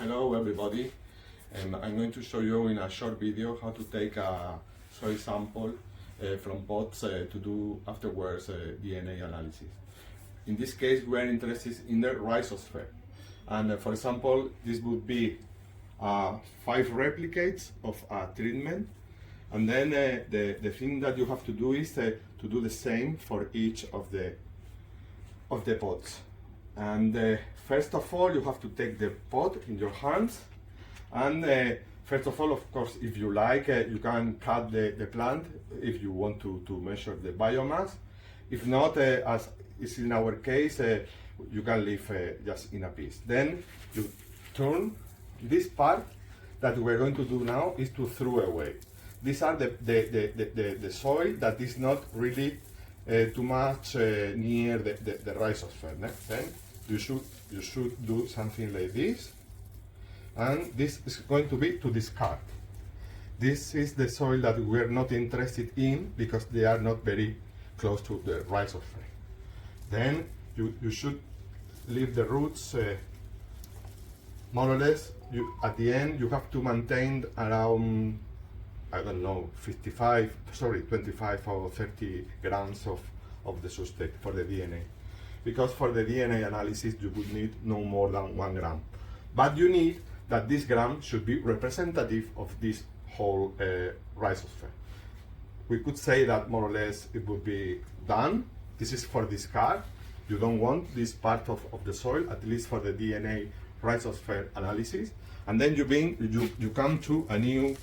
Hello everybody, and I'm going to show you in a short video how to take a soil sample from pots to do afterwards DNA analysis. In this case we are interested in the rhizosphere, and for example this would be 5 replicates of a treatment, and then the thing that you have to do is to do the same for each of the pots. And first of all, you have to take the pot in your hands, and first of all, of course, if you like, you can cut the plant if you want to measure the biomass. If not, as is in our case, you can leave just in a piece. Then you turn this part that we're going to do now is to throw away. These are the soil that is not really too much near the rhizosphere. Then you should do something like this, and this is going to be to discard. This is the soil that we are not interested in because they are not very close to the rhizosphere. Then you should leave the roots more or less. At the end you have to maintain around, I don't know, 25 or 30 grams of the substrate for the DNA. Because for the DNA analysis you would need no more than 1 gram. But you need that this gram should be representative of this whole rhizosphere. We could say that more or less it would be done. This is for discard. You don't want this part of the soil, at least for the DNA rhizosphere analysis. And then you come to a new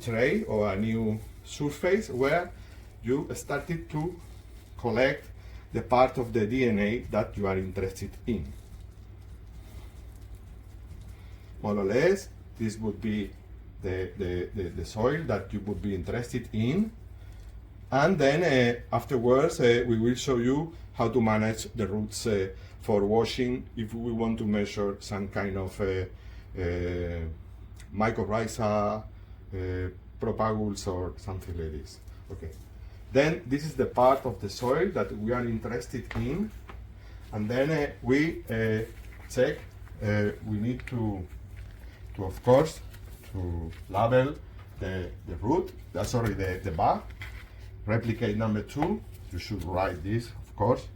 tray or a new surface where you started to collect the part of the DNA that you are interested in. More or less, this would be the soil that you would be interested in. And then afterwards, we will show you how to manage the roots for washing if we want to measure some kind of mycorrhiza, propagules or something like this. Okay. Then this is the part of the soil that we are interested in, and then we check. We need to of course to label the root. The bag. Replicate number 2. You should write this, of course.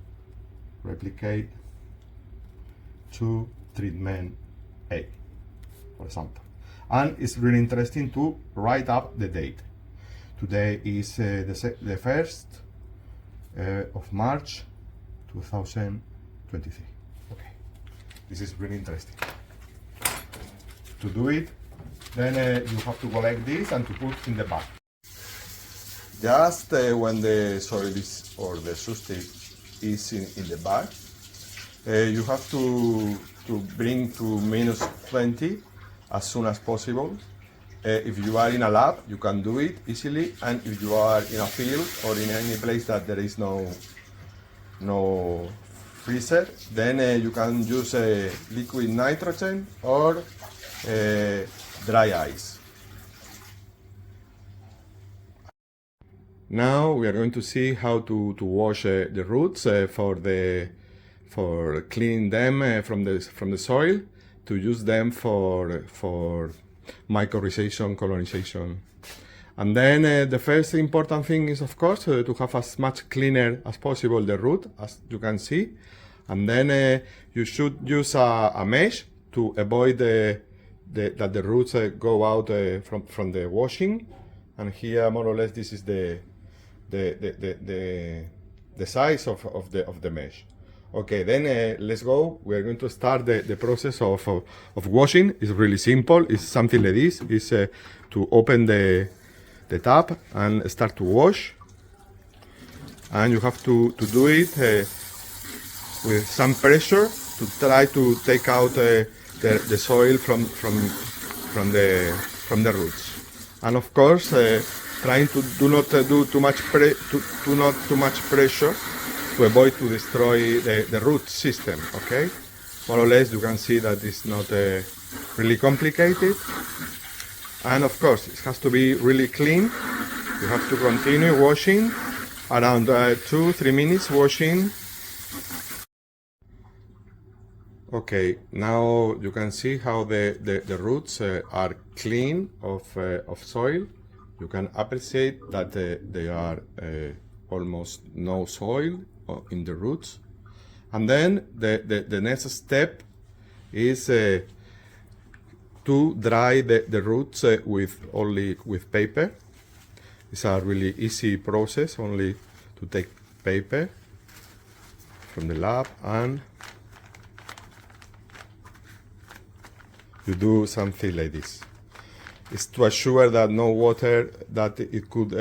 Replicate 2 treatment A, for example. And it's really interesting to write up the date. Today is the 1st of March 2023. Okay, this is really interesting. To do it, then you have to collect this and to put in the bag. Just when the soil is, or the substrate is in the bag, you have to bring to -20 as soon as possible. If you are in a lab, you can do it easily, and if you are in a field or in any place that there is no freezer, then you can use liquid nitrogen or dry ice. Now we are going to see how to wash the roots for cleaning them from the soil, to use them for mycorrhization, colonization. And then the first important thing is, of course, to have as much cleaner as possible the root, as you can see. And then you should use a mesh to avoid that the roots go out from the washing. And here, more or less, this is the size of the mesh. Okay, then let's go. We are going to start the process of washing. It's really simple. It's something like this. It's to open the tap and start to wash. And you have to do it with some pressure to try to take out the soil from the roots. And of course, trying to not do too much pressure, to avoid to destroy the root system. Okay, more or less you can see that it's not really complicated, and of course it has to be really clean. You have to continue washing around 2-3 minutes washing. Okay, now you can see how the roots are clean of soil. You can appreciate that they are almost no soil in the roots. And then the next step is to dry the roots with only with paper. It's a really easy process, only to take paper from the lab and you do something like this. It's to assure that no water, that it could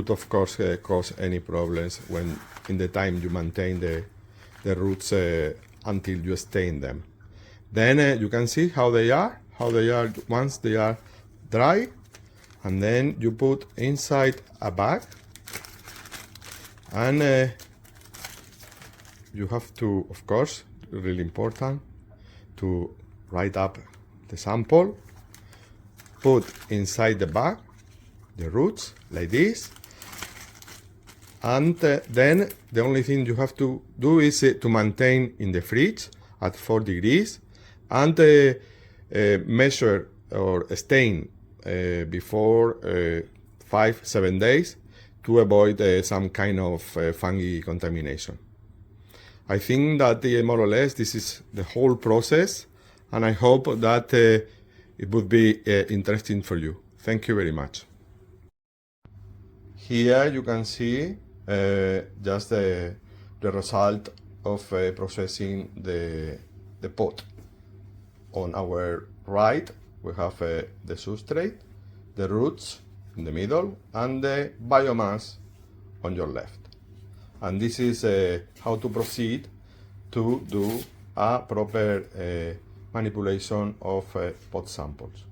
of course cause any problems when in the time you maintain the roots until you stain them. Then you can see how they are once they are dry, and then you put inside a bag, and you have to, of course, really important, to write up the sample, put inside the bag the roots like this, and then the only thing you have to do is to maintain in the fridge at 4 degrees and measure or stain before 5-7 days to avoid some kind of fungi contamination. I think that more or less this is the whole process, and I hope that it would be interesting for you. Thank you very much. Here you can see just the result of processing the pot. On our right we have the substrate, the roots in the middle, and the biomass on your left. And this is how to proceed to do a proper manipulation of pot samples.